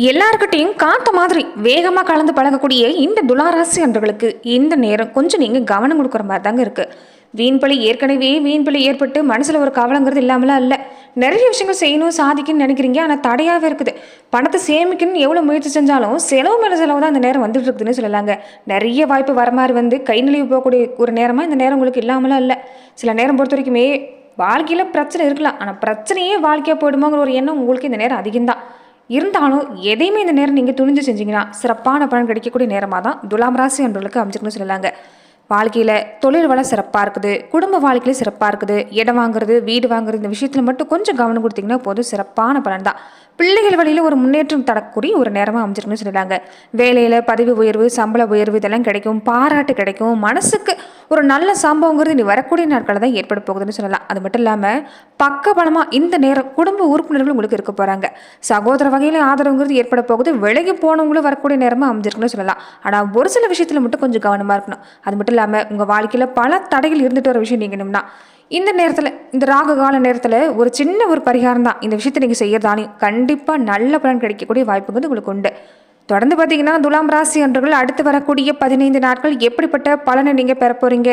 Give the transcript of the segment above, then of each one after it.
எல்லார்கிட்டையும் காத்த மாதிரி வேகமாக கலந்து பழகக்கூடிய இந்த துளாராசி அன்றர்களுக்கு இந்த நேரம் கொஞ்சம் நீங்கள் கவனம் கொடுக்குற மாதிரி தாங்க இருக்குது. வீண்பலி ஏற்கனவே வீண்பலி ஏற்பட்டு மனசில் ஒரு கவலைங்கிறது இல்லாமலாம் இல்லை. நிறைய விஷயங்கள் செய்யணும் சாதிக்கணும்னு நினைக்கிறீங்க, ஆனால் தடையாகவே இருக்குது. பணத்தை சேமிக்கணும்னு எவ்வளோ முயற்சி செஞ்சாலும் செலவு மேலே செலவு தான் அந்த நேரம் வந்துட்டு இருக்குதுன்னு சொல்லலாங்க. நிறைய வாய்ப்பு வர மாதிரி வந்து கை நழுவி போகக்கூடிய ஒரு நேரமாக இந்த நேரம் உங்களுக்கு இல்லாமலாம் இல்லை. சில நேரம் பொறுத்த வரைக்குமே வாழ்க்கையில் பிரச்சனை இருக்கலாம், ஆனால் பிரச்சனையே வாழ்க்கையாக போயிடுமோங்கிற ஒரு எண்ணம் உங்களுக்கு இந்த நேரம் அதிகம்தான். இருந்தாலும் எதையுமே இந்த நேரம் நீங்கள் துணிஞ்சு செஞ்சீங்கன்னா சிறப்பான பலன் கிடைக்கக்கூடிய நேரமாக தான் துலாம் ராசி அன்பர்களுக்கு அமைச்சுக்கணும்னு சொல்லலாங்க. வாழ்க்கையில் தொழில் வளம் சிறப்பாக இருக்குது, குடும்ப வாழ்க்கையில சிறப்பாக இருக்குது. இடம் வாங்குறது வீடு வாங்குறது இந்த விஷயத்தில் மட்டும் கொஞ்சம் கவனம் கொடுத்தீங்கன்னா போதும், சிறப்பான பலன் தான். பிள்ளைகள் வழியில் ஒரு முன்னேற்றம் தரக்கூடிய ஒரு நேரமாக அமைச்சிருக்குன்னு சொல்லிட்டாங்க. வேலையில் பதவி உயர்வு சம்பள உயர்வு இதெல்லாம் கிடைக்கும், பாராட்டு கிடைக்கும், மனசுக்கு ஒரு நல்ல சம்பவங்கிறது இனி வரக்கூடிய நாட்களில் தான் ஏற்பட போகுதுன்னு சொல்லலாம். அது மட்டும் இல்லாமல் பக்கபலமாக இந்த நேரம் குடும்ப உறுப்பினர்கள் உங்களுக்கு இருக்க போகிறாங்க. சகோதர வகையில் ஆதரவுங்கிறது ஏற்பட போகுது. விலகி போனவங்களும் வரக்கூடிய நேரமாக அமைஞ்சிருக்குன்னு சொல்லலாம். ஆனால் ஒரு சில விஷயத்தில் மட்டும் கொஞ்சம் கவனமாக இருக்கணும். அது மட்டும் இல்லாமல் உங்கள் வாழ்க்கையில் பல தடைகள் இருந்துட்டு வர விஷயம் நீங்கணும்னா இந்த நேரத்தில் இந்த ராகு கால நேரத்தில் ஒரு சின்ன ஒரு பரிகாரம் தான் இந்த விஷயத்தை நீங்கள் செய்யறதாலையும் கண்டிப்பாக நல்ல பலன் கிடைக்கக்கூடிய வாய்ப்புங்கிறது உங்களுக்கு உண்டு. தொடர்ந்து பார்த்தீங்கன்னா துலாம் ராசி அன்றர்கள் அடுத்து வரக்கூடிய 15 நாட்கள் எப்படிப்பட்ட பலனை நீங்கள் பெற போகிறீங்க,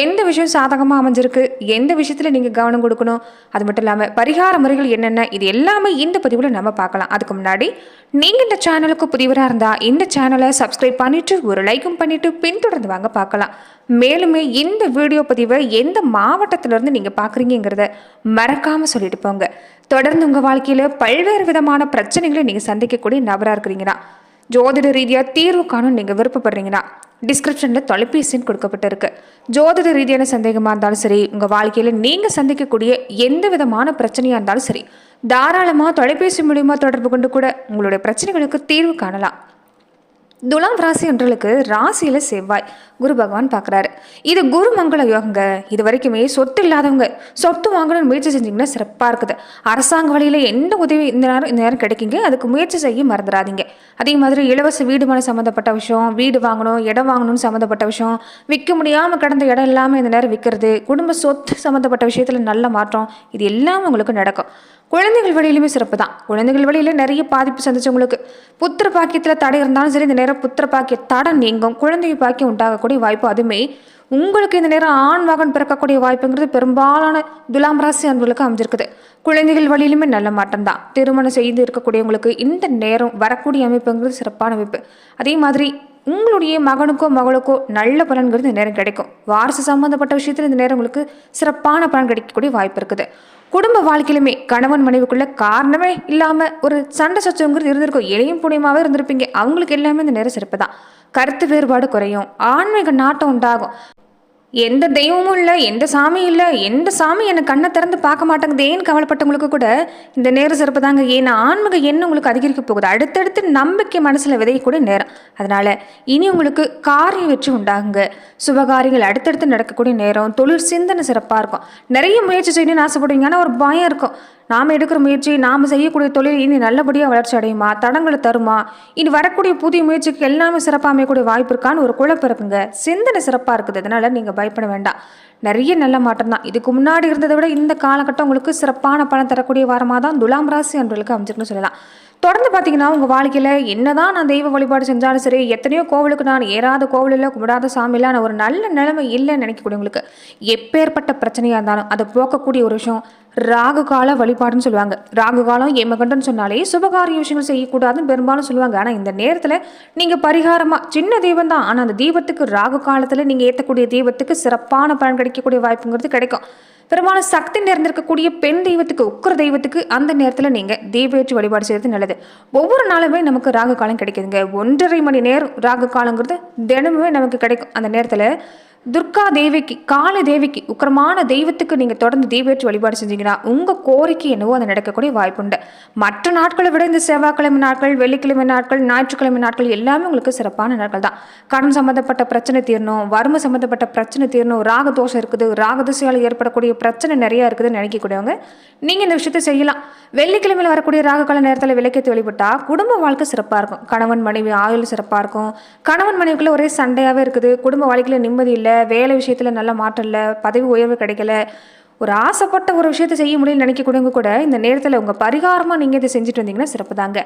எந்த விஷயம் சாதகமாக அமைஞ்சிருக்கு, எந்த விஷயத்தில் நீங்கள் கவனம் கொடுக்கணும், அது மட்டும் இல்லாமல் பரிகார முறைகள் என்னென்ன, இது எல்லாமே இந்த பதிவில் நம்ம பார்க்கலாம். அதுக்கு முன்னாடி நீங்கள் இந்த சேனலுக்கு புதிவராக இருந்தால் இந்த சேனலை சப்ஸ்கிரைப் பண்ணிவிட்டு ஒரு லைக்கும் பண்ணிவிட்டு பின்தொடர்ந்து வாங்க பார்க்கலாம். மேலுமே இந்த வீடியோ பதிவை எந்த மாவட்டத்திலிருந்து நீங்கள் பார்க்குறீங்கிறத மறக்காமல் சொல்லிட்டு போங்க. தொடர்ந்து உங்கள் வாழ்க்கையில் பல்வேறு விதமான பிரச்சனைகளை நீங்கள் சந்திக்கக்கூடிய நபராக இருக்கிறீங்கன்னா, ஜோதிட ரீதியாக தீர்வு காணும் நீங்கள் விருப்பப்படுறீங்கன்னா டிஸ்கிரிப்ஷனில் தொலைபேசி கொடுக்கப்பட்டிருக்கு. ஜோதிட ரீதியான சந்தேகமாக இருந்தாலும் சரி, உங்கள் வாழ்க்கையில் நீங்கள் சந்திக்கக்கூடிய எந்த விதமான பிரச்சனையாக இருந்தாலும் சரி, தாராளமாக தொலைபேசி மூலியமாக தொடர்பு கொண்டு கூட உங்களுடைய பிரச்சனைகளுக்கு தீர்வு காணலாம். துலாம் ராசி அன்றர்களுக்கு ராசியில் செவ்வாய் குரு பகவான் பார்க்குறாரு. இது குரு மங்கள யோகங்க. இது வரைக்குமே சொத்து இல்லாதவங்க சொத்து வாங்கணும்னு முயற்சி செஞ்சிங்கன்னா சிறப்பாக இருக்குது. அரசாங்க வழியில் எந்த உதவி இந்த நேரம் கிடைக்குங்க, அதுக்கு முயற்சி செய்ய மறந்துடாதீங்க. அதே மாதிரி இலவச வீடு மனை சம்மந்தப்பட்ட விஷயம், வீடு வாங்கணும் இடம் வாங்கணும்னு சம்மந்தப்பட்ட விஷயம், விற்க முடியாமல் கடந்த இடம் எல்லாமே இந்த நேரம் விற்கிறது, குடும்ப சொத்து சம்மந்தப்பட்ட விஷயத்தில் நல்ல மாற்றம், இது எல்லாமே உங்களுக்கு நடக்கும். குழந்தைகள் வழியிலுமே சிறப்பு தான். குழந்தைகள் வழியில் நிறைய பாதிப்பு சந்திச்சவங்களுக்கு புத்திர பாக்கியத்தில் தடை இருந்தாலும் சரி, இந்த நேரம் புத்திர பாக்கிய தடை நீங்கும், குழந்தை பாக்கியம் உண்டாகக்கூடிய வாய்ப்பு. அதுவுமே உங்களுக்கு இந்த நேரம் ஆண் மகன் பிறக்கக்கூடிய வாய்ப்புங்கிறது பெரும்பாலான துலாம் ராசி அன்பர்களுக்கு அமைஞ்சிருக்குது. குழந்தைகள் வழியிலுமே நல்ல மாற்றம் தான். திருமணம் செய்து இருக்கக்கூடியவங்களுக்கு இந்த நேரம் வரக்கூடிய அமைப்புங்கிறது சிறப்பான அமைப்பு. அதே மாதிரி உங்களுடைய மகனுக்கோ மகளுக்கோ நல்ல பலன்கிறது இந்த நேரம் கிடைக்கும். வாரிசு சம்பந்தப்பட்ட விஷயத்தில் இந்த நேரம் உங்களுக்கு சிறப்பான பலன் கிடைக்கக்கூடிய வாய்ப்பு இருக்குது. குடும்ப வாழ்க்கையிலுமே கணவன் மனைவிக்குள்ள காரணமே இல்லாமல் ஒரு சண்டை சச்சரவுங்கிறது இருந்திருக்கும், எளியும் புனியமாகவே இருந்திருப்பீங்க. அவங்களுக்கு எல்லாமே இந்த நேரம் சிறப்பு தான். கருத்து வேறுபாடு குறையும், ஆன்மீக நாட்டம் உண்டாகும். எந்த தெய்வமும் இல்லை, எந்த சாமியும் இல்லை, எந்த சாமி எனக்கு கண்ணை திறந்து பார்க்க மாட்டேங்குதேன்னு கவலைப்பட்டவங்களுக்கு கூட இந்த நேரம் சிறப்பு தாங்க. ஏன்னா ஆன்மீக எண்ணம் உங்களுக்கு அதிகரிக்க போகுது. அடுத்தடுத்து நம்பிக்கை மனசில் விதையக்கூடிய நேரம். அதனால் இனி உங்களுக்கு காரிய வெற்றி உண்டாகுங்க. சுபகாரியங்கள் அடுத்தடுத்து நடக்கக்கூடிய நேரம். தொழில் சிந்தனை சிறப்பாக இருக்கும். நிறைய முயற்சி செய்யணும்னு ஆசைப்படுவீங்க, ஆனால் ஒரு பயம் இருக்கும். நாம் எடுக்கிற முயற்சி, நாம் செய்யக்கூடிய தொழில் இனி நல்லபடியாக வளர்ச்சி அடையுமா, தடங்களை தருமா, இனி வரக்கூடிய புதிய முயற்சிக்கு எல்லாமே சிறப்பாக அமையக்கூடிய வாய்ப்பு இருக்கான்னு ஒரு குழப்பம் இருக்குங்க. சிந்தனை சிறப்பாக இருக்குது. அதனால் நீங்கள் பயப்பட வேண்டாம். நிறைய நல்ல மாற்றம் தான். இதுக்கு முன்னாடி இருந்ததை விட இந்த காலகட்டம் உங்களுக்கு சிறப்பான பலன் தரக்கூடிய வாரமாக தான் துலாம் ராசி அன்பர்களுக்கு அமைச்சிருக்குன்னு சொல்லலாம். தொடர்ந்து பார்த்தீங்கன்னா உங்கள் வாழ்க்கையில் என்னதான் நான் தெய்வ வழிபாடு செஞ்சாலும் சரி, எத்தனையோ கோவிலுக்கு நான் ஏறாத கோவில் இல்லை, கும்பிடாத சாமி இல்லை, நான் ஒரு நல்ல நிலைமை இல்லைன்னு நினைக்கக்கூடியவங்களுக்கு எப்பேற்பட்ட பிரச்சனையாக இருந்தாலும் அதை போக்கக்கூடிய ஒரு விஷயம் ராகு கால வழிபாடுன்னு சொல்லுவாங்க. ராகு காலம் ஏமகண்டன்னு சொன்னாலே சுபகாரிய விஷயங்கள் செய்யக்கூடாதுன்னு பெரும்பாலும் சொல்லுவாங்க. ஆனால் இந்த நேரத்தில் நீங்கள் பரிகாரமாக சின்ன தீபம் தான், ஆனால் அந்த தீபத்துக்கு ராகு காலத்தில் நீங்கள் ஏற்றக்கூடிய தீபத்துக்கு சிறப்பான பலன் கிடைக்கக்கூடிய வாய்ப்புங்கிறது கிடைக்கும். பெரும்பாலும் சக்தி நிறைந்திருக்கக்கூடிய பெண் தெய்வத்துக்கு உக்கிர தெய்வத்துக்கு அந்த நேரத்தில் நீங்கள் தீபேற்றி வழிபாடு செய்கிறது நல்லது. ஒவ்வொரு நாளுமே நமக்கு ராகு காலம் கிடைக்குதுங்க. 1.5 மணி நேரம் ராகு காலங்கிறது தினமுமே நமக்கு கிடைக்கும். அந்த நேரத்தில் துர்கா தேவிக்கு காளி தேவிக்கு உக்கிரமான தெய்வத்துக்கு நீங்கள் தொடர்ந்து தீபேற்றி வழிபாடு செஞ்சீங்கன்னா உங்கள் கோரிக்கை என்னவோ அதை நடக்கக்கூடிய வாய்ப்புண்டு. மற்ற நாட்களை விட இந்த செவ்வாய்க்கிழமை நாட்கள், வெள்ளிக்கிழமை நாட்கள், ஞாயிற்றுக்கிழமை நாட்கள் எல்லாமே உங்களுக்கு சிறப்பான நாட்கள் தான். கடன் சம்மந்தப்பட்ட பிரச்சனை தீரணும், வறுமை சம்மந்தப்பட்ட பிரச்சனை தீரணும், ராகதோஷம் இருக்குது, ராகதோஷால் ஏற்படக்கூடிய பிரச்சனை நிறையா இருக்குதுன்னு நினைக்கக்கூடியவங்க நீங்கள் இந்த விஷயத்தை செய்யலாம். வெள்ளிக்கிழமையில் வரக்கூடிய ராககால நேரத்தில் விளக்கேற்றி வழிபட்டால் குடும்ப வாழ்க்கை சிறப்பாக இருக்கும். கணவன் மனைவி ஆயுள் சிறப்பாக இருக்கும். கணவன் மனைவிக்குள்ள ஒரே சண்டையாகவே இருக்குது, குடும்ப வாழ்க்கையில் நிம்மதி இல்லை, வேலை விஷயத்தில் நல்ல மாற்றம் இல்லை, பதவி உயர்வு கிடைக்கல, ஒரு ஆசைப்பட்ட ஒரு விஷயத்தை செய்ய முடியும்னு நினைக்கக்கூடியவங்க கூட இந்த நேரத்தில் உங்கள் பரிகாரமாக நீங்கள் இதை செஞ்சுட்டு வந்தீங்கன்னா சிறப்பு தாங்க.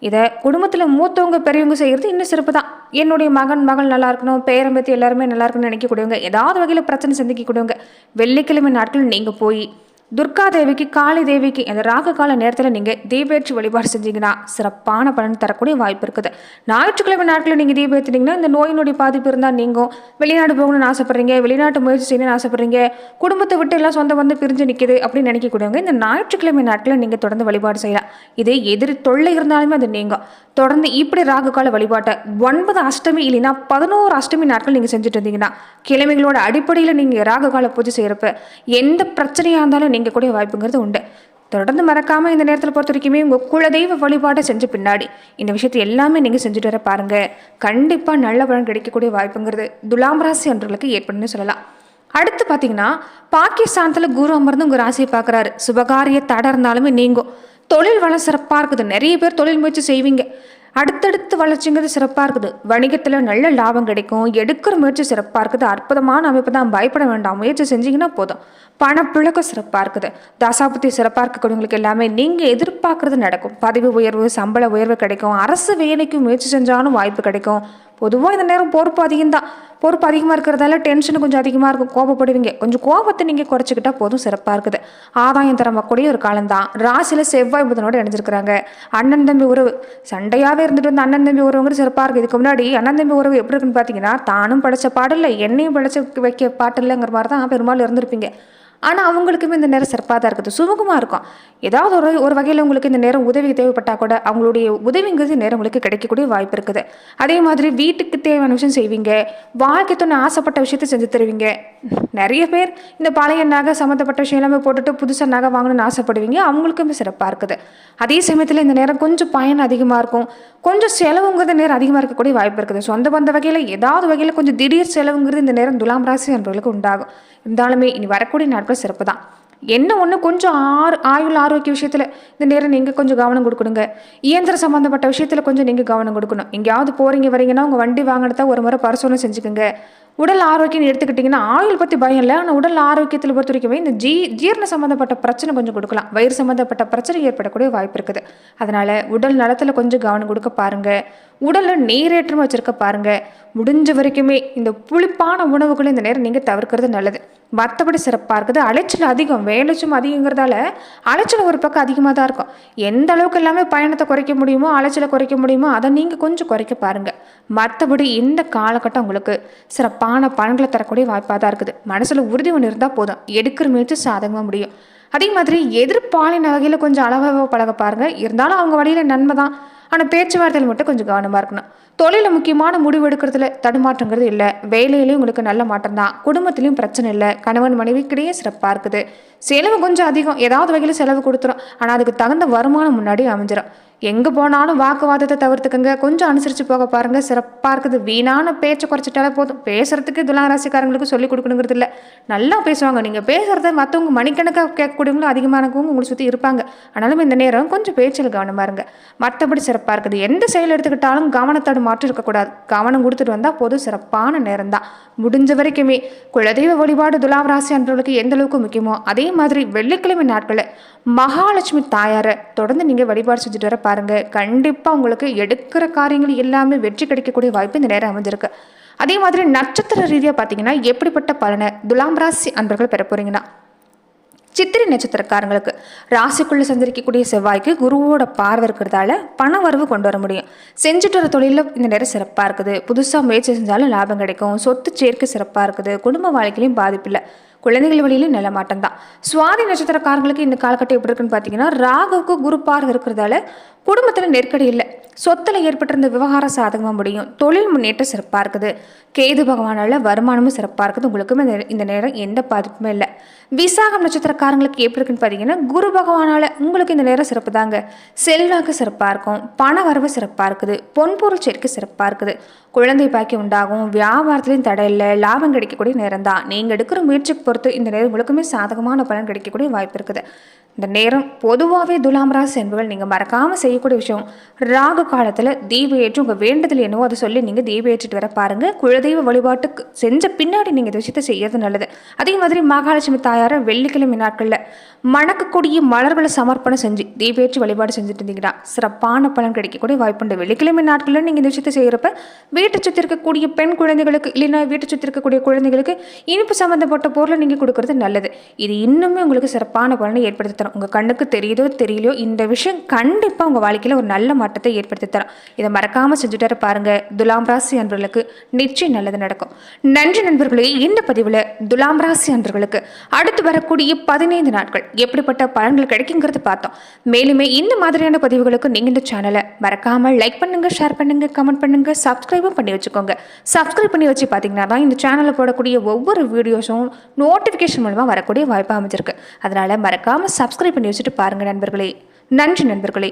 இதை குடும்பத்தில் மூத்தவங்க பெரியவங்க செய்கிறது இன்னும் சிறப்பு தான். என்னுடைய மகள் நல்லா இருக்கணும், பேரம்பத்தி எல்லாருமே நல்லா இருக்கணும்னு நினைக்கக்கூடியவங்க, ஏதாவது வகையில் பிரச்சனை சந்திக்கக்கூடியவங்க, வெள்ளிக்கிழமை நாட்கள் நீங்கள் போய் துர்கா தேவிக்கு, காளி தேவிக்கு அந்த ராகு கால நேரத்தில் நீங்கள் தீபேற்றி வழிபாடு செஞ்சீங்கன்னா சிறப்பான பலன் தரக்கூடிய வாய்ப்பு இருக்குது. ஞாயிற்றுக்கிழமை நாட்களில் நீங்கள் தீபம் ஏற்றினீங்கன்னா இந்த நோயினுடைய பாதிப்பு இருந்தால் நீங்கும். வெளிநாடு போகணும்னு ஆசைப்பட்றீங்க, வெளிநாட்டு முயற்சி செய்யணும்னு ஆசைப்பட்றீங்க, குடும்பத்தை விட்டு எல்லாம் சொந்த வந்து பிரிஞ்சு நிற்கிது அப்படின்னு நினைக்கக்கூடியவங்க இந்த ஞாயிற்றுக்கிழமை நாட்களில் நீங்கள் தொடர்ந்து வழிபாடு செய்யலாம். இதே எதிரி தொல்லை இருந்தாலுமே அது நீங்கும். தொடர்ந்து இப்படி ராகு கால வழிபாட்டை 9 அஷ்டமி இல்லைன்னா 11 அஷ்டமி நாட்கள் நீங்கள் செஞ்சுட்டு இருந்தீங்கன்னா கிழமைகளோட அடிப்படையில் நீங்கள் ராகு கால பூஜை செய்கிறப்ப எந்த பிரச்சனையாக இருந்தாலும் நீங்கள் கூட வாய்ப்புங்கிறது உண்டு. தொடர்ந்து மறக்காமல் இந்த நேரத்தில் பொறுத்த வரைக்குமே உங்கள் குலதெய்வ வழிபாட்டை செஞ்ச பின்னாடி இந்த விஷயத்தை எல்லாமே நீங்கள் செஞ்சுட்டு வர பாருங்கள். கண்டிப்பாக நல்ல பலன் கிடைக்கக்கூடிய வாய்ப்புங்கிறது துலாம் ராசி அன்றர்களுக்கு ஏற்படுன்னு சொல்லலாம். அடுத்து பார்த்தீங்கன்னா பாகிஸ்தானத்தில் குரு அமர்ந்து உங்கள் ராசியை பார்க்குறாரு. சுபகாரிய தடை இருந்தாலுமே நீங்கும். தொழில் வளம் சிறப்பாக இருக்குது. நிறைய பேர் தொழில் முயற்சி செய்வீங்க. அடுத்தடுத்து வளர்ச்சிங்கிறது சிறப்பாக இருக்குது. வணிகத்தில் நல்ல லாபம் கிடைக்கும். எடுக்கிற முயற்சி சிறப்பாக இருக்குது. அற்புதமான அமைப்பு தான், பயப்பட வேண்டாம். முயற்சி செஞ்சீங்கன்னா போதும். பணப்புழக்கம் சிறப்பாக இருக்குது. தசாபுத்தி சிறப்பாக இருக்கக்கூடியவங்களுக்கு எல்லாமே நீங்கள் எதிர்பார்க்குறது நடக்கும். பதவி உயர்வு, சம்பள உயர்வு கிடைக்கும். அரசு வேலைக்கு முயற்சி செஞ்சாலும் வாய்ப்பு கிடைக்கும். பொதுவாக இந்த நேரம் பொறுப்பு அதிகம்தான். பொறுப்பு அதிகமாக இருக்கிறதால டென்ஷன் கொஞ்சம் அதிகமாக இருக்கும், கோபப்படுவீங்க. கொஞ்சம் கோபத்தை நீங்கள் குறைச்சிக்கிட்டா போதும், சிறப்பாக இருக்குது. ஆதாயம் தரக்கூடிய ஒரு காலம்தான். ராசியில் செவ்வாய் புதனோடு இணைஞ்சிருக்கிறாங்க. அண்ணன் தம்பி உறவு சண்டையாகவே இருந்துட்டு வந்து அண்ணன் தம்பி உறவுங்கிறது சிறப்பாக இருக்குது. இதுக்கு முன்னாடி அண்ணன் தம்பி உறவு எப்படி இருக்குன்னு பார்த்தீங்கன்னா தானும் படைச்ச பாடல்ல என்னையும் படைச்ச வைக்க பாட்டு இல்லைங்கிற மாதிரி தான் பெரும்பாலும் இருந்திருப்பீங்க. ஆனால் அவங்களுக்குமே இந்த நேரம் சிறப்பாக தான் இருக்குது, சுமூகமாக இருக்கும். ஏதாவது ஒரு வகையில் உங்களுக்கு இந்த நேரம் உதவி தேவைப்பட்டால் கூட அவங்களுடைய உதவிங்கிறது நேரம் உங்களுக்கு கிடைக்கக்கூடிய வாய்ப்பு இருக்குது. அதே மாதிரி வீட்டுக்கு தேவையான விஷயம் செய்வீங்க. வாழ்க்கை துணை ஆசைப்பட்ட விஷயத்தை செஞ்சு தருவீங்க. நிறைய பேர் இந்த பழைய நகை சம்மந்தப்பட்ட விஷயம் எல்லாமே போட்டுட்டு புதுசாக நகை வாங்கணும்னு ஆசைப்படுவீங்க. அவங்களுக்குமே சிறப்பாக இருக்குது. அதே சமயத்தில் இந்த நேரம் கொஞ்சம் பயன் அதிகமாக இருக்கும். கொஞ்சம் செலவுங்கிறது நேரம் அதிகமாக இருக்கக்கூடிய வாய்ப்பு இருக்குது. சொந்த பந்த வகையில் ஏதாவது வகையில் கொஞ்சம் திடீர் செலவுங்கிறது இந்த நேரம் துலாம் ராசி என்பவர்களுக்கு உண்டாகும். இருந்தாலுமே இனி வரக்கூடிய நாட்கள் சிறப்பு தான். என்ன ஒன்று கொஞ்சம் ஆயுள் ஆரோக்கிய விஷயத்தில் இந்த நேரம் நீங்கள் கொஞ்சம் கவனம் கொடுக்கணுங்க. இயந்திர சம்மந்தப்பட்ட விஷயத்தில் கொஞ்சம் நீங்கள் கவனம் கொடுக்கணும். எங்கேயாவது போகிறீங்க வரீங்கன்னா உங்கள் வண்டி வாங்கினதா ஒரு முறை பரிசோதனை செஞ்சுக்கோங்க. உடல் ஆரோக்கியம் எடுத்துக்கிட்டிங்கன்னா ஆயுள் பற்றி பயம் இல்லை. ஆனால் உடல் ஆரோக்கியத்தில் பொறுத்த வரைக்குமே இந்த ஜீரண சம்மந்தப்பட்ட பிரச்சனை கொஞ்சம் கொடுக்கலாம். வயிறு சம்மந்தப்பட்ட பிரச்சனை ஏற்படக்கூடிய வாய்ப்பு இருக்குது. அதனால் உடல் நலத்தில் கொஞ்சம் கவனம் கொடுக்க பாருங்கள். உடலில் நீரேற்றம் வச்சுருக்க பாருங்கள். முடிஞ்ச வரைக்குமே இந்த புளிப்பான உணவுகளை இந்த நேரம் நீங்கள் தவிர்க்கிறது நல்லது. மற்றபடி சிறப்பாக இருக்குது. அலைச்சல் அதிகம், வேலைச்சும் அதிகங்கிறதால அலைச்சல் ஒரு பக்கம் அதிகமாக தான் இருக்கும். எந்த அளவுக்கு எல்லாமே பயணத்தை குறைக்க முடியுமோ, அலைச்சலை குறைக்க முடியுமோ அதை நீங்கள் கொஞ்சம் குறைக்க பாருங்கள். மற்றபடி இந்த காலகட்டம் உங்களுக்கு சிறப்பான பலன்களை தரக்கூடிய வாய்ப்பாக தான் இருக்குது. மனசில் உறுதி ஒன்று இருந்தால் போதும், எடுக்கிற முயற்சி சாதகமாக முடியும். அதே மாதிரி எதிர்ப்பாலின வகையில் கொஞ்சம் அளவாக பழக பாருங்கள். இருந்தாலும் அவங்க வழியில் நன்மை தான். ஆனால் பேச்சுவார்த்தையில் மட்டும் கொஞ்சம் கவனமாக இருக்கணும். தொழிலில் முக்கியமான முடிவு எடுக்கிறதுல தடுமாற்றங்கிறது இல்லை. வேலையிலையும் உங்களுக்கு நல்ல மாற்றம் தான். குடும்பத்திலையும் பிரச்சனை இல்லை. கணவன் மனைவிக்கிடையே சிறப்பாக இருக்குது. செலவு கொஞ்சம் அதிகம், ஏதாவது வகையில் செலவு கொடுத்துரும். ஆனால் அதுக்கு தகுந்த வருமானம் முன்னாடி அமைஞ்சிடும். எங்கே போனாலும் வாக்குவாதத்தை தவிர்த்துக்கங்க. கொஞ்சம் அனுசரித்து போக பாருங்கள், சிறப்பாக இருக்குது. வீணான பேச்சை குறைச்சிட்டாலே போதும். பேசுறதுக்கு துலாம் ராசிக்காரங்களுக்கு சொல்லிக் கொடுக்கணுங்கிறது இல்லை. நல்லா பேசுவாங்க. நீங்கள் பேசுகிறத மற்றவங்க மணிக்கணக்காக கேட்கக்கூடியவங்களும் அதிகமானவங்க உங்களை சுற்றி இருப்பாங்க. ஆனாலும் இந்த நேரம் கொஞ்சம் பேச்சில் கவனமாக இருங்க. மற்றபடி சிறப்பாக இருக்குது. எந்த செயல் எடுத்துக்கிட்டாலும் கவனத்தோடு மாற்றம் இருக்கக்கூடாது. கவனம் கொடுத்துட்டு வந்தால் போதும், சிறப்பான நேரம் தான். முடிஞ்ச வரைக்குமே குலதெய்வ வழிபாடு துலாம் ராசி அன்றவர்களுக்கு எந்த அளவுக்கு முக்கியமோ அதே மாதிரி வெள்ளிக்கிழமை நாட்களில் மகாலட்சுமி தாயாரை தொடர்ந்து நீங்கள் வழிபாடு செஞ்சுட்டு வர பாருங்கள். கண்டிப்பாக உங்களுக்கு எடுக்கிற காரியங்கள் எல்லாமே வெற்றி கிடைக்கக்கூடிய வாய்ப்பு இந்த நேரம் அமைஞ்சிருக்கு. அதே மாதிரி நட்சத்திர ரீதியாக பார்த்தீங்கன்னா எப்படிப்பட்ட பலனை துலாம் ராசி அன்பர்கள் பெற போறீங்கன்னா, சித்திரை நட்சத்திரக்காரங்களுக்கு ராசிக்குள்ளே சஞ்சரிக்கக்கூடிய செவ்வாய்க்கு குருவோட பார்வை இருக்கிறதால பண வரவு கொண்டு வர முடியும். செஞ்சுட்டு வர தொழிலில் இந்த நேரம் சிறப்பாக இருக்குது. புதுசாக முயற்சி செஞ்சாலும் லாபம் கிடைக்கும். சொத்து சேர்க்கை சிறப்பாக இருக்குது. குடும்ப வாழ்க்கையிலையும் பாதிப்பு இல்லை. குழந்தைகள் வழியிலும் நல்ல மாட்டம் தான். சுவாதி நட்சத்திரக்காரங்களுக்கு இந்த காலகட்டம் எப்படி இருக்குன்னு பார்த்தீங்கன்னா, ராகுவுக்கு குரு பார்வை இருக்கிறதால குடும்பத்தில் நெருக்கடி இல்லை. சொத்தில் ஏற்பட்டிருந்த விவகாரம் சாதகமாக முடியும். தொழில் முன்னேற்றம் சிறப்பாக இருக்குது. கேது பகவானால வருமானமும் சிறப்பாக இருக்குது. உங்களுக்குமே இந்த நேரம் எந்த பாதிப்புமே இல்லை. விசாகம் நட்சத்திரக்காரங்களுக்கு எப்படி இருக்குன்னு பார்த்தீங்கன்னா, குரு பகவானால உங்களுக்கு இந்த நேரம் சிறப்பு தாங்க. செல்வாக்கு சிறப்பாக இருக்கும். பண வரவு சிறப்பாக இருக்குது. பொன்பொருள் சேர்க்கை சிறப்பாக இருக்குது. குழந்தை பாக்கி உண்டாகும். வியாபாரத்துலையும் தடை இல்லை. லாபம் கிடைக்கக்கூடிய நேரம் தான். நீங்கள் எடுக்கிற முயற்சிக்கு பொறுத்து இந்த நேரம் உங்களுக்குமே சாதகமான பலன் கிடைக்கக்கூடிய வாய்ப்பு இருக்குது. இந்த நேரம் பொதுவாகவே துலாம் ராசி என்பவர்கள் நீங்கள் மறக்காமல் செய்யக்கூடிய விஷயம், ராகு காலத்தில் தீபம் ஏற்றி உங்கள் வேண்டுதல் என்னவோ அதை சொல்லி நீங்கள் தீபம் ஏற்றிட்டு வர பாருங்கள். குலதெய்வ வழிபாட்டுக்கு செஞ்ச பின்னாடி நீங்கள் இந்த விஷயத்தை செய்யறது நல்லது. அதே மாதிரி மகாலட்சுமி தாயாரை வெள்ளிக்கிழமை நாட்களில் மணக்கக்கூடிய மலர்களை சமர்ப்பணம் செஞ்சு தீபேற்றி வழிபாடு செஞ்சுட்டு இருந்தீங்கன்னா சிறப்பான பலன் கிடைக்கக்கூடிய வாய்ப்புண்டு. வெள்ளிக்கிழமை நாட்களில் நீங்கள் இந்த விஷயத்தை செய்கிறப்ப வீட்டை சுற்றி இருக்கக்கூடிய பெண் குழந்தைகளுக்கு இல்லைன்னா வீட்டை சுற்றி இருக்கக்கூடிய குழந்தைகளுக்கு இனிப்பு சம்மந்தப்பட்ட பொருளை நீங்கள் கொடுக்கறது நல்லது. இது இன்னுமே உங்களுக்கு சிறப்பான பலனை ஏற்படுத்தி தரும். உங்கள் கண்ணுக்கு தெரியுதோ தெரியலையோ இந்த விஷயம் கண்டிப்பாக உங்கள் வாழ்க்கையில் ஒரு நல்ல மாற்றத்தை ஏற்படுத்தி தரும். இதை மறக்காமல் செஞ்சுட்டு பாருங்க. துலாம் ராசி அன்பர்களுக்கு நிச்சயம் நல்லது நடக்கும். நன்றி நண்பர்களே. இந்த பதிவில் துலாம் ராசி அன்பர்களுக்கு அடுத்து வரக்கூடிய 15 நாட்கள் எப்படிப்பட்ட பலன்கள் கிடைக்குங்கிறது பார்த்தோம். மேலுமே இந்த மாதிரியான பதிவுகளுக்கு நீங்கள் இந்த சேனலை மறக்காமல் லைக் பண்ணுங்க, ஷேர் பண்ணுங்க, கமெண்ட் பண்ணுங்க, சப்ஸ்கிரைபும் பண்ணி வச்சுக்கோங்க. சப்ஸ்கிரைப் பண்ணி வச்சு பார்த்தீங்கன்னா தான் இந்த சேனலில் போடக்கூடிய ஒவ்வொரு வீடியோஸும் நோட்டிஃபிகேஷன் மூலமாக வரக்கூடிய வாய்ப்பு அமைச்சிருக்கு. அதனால மறக்காமல் சப்ஸ்கிரைப் பண்ணி வச்சுட்டு பாருங்க நண்பர்களே. நன்றி நண்பர்களே.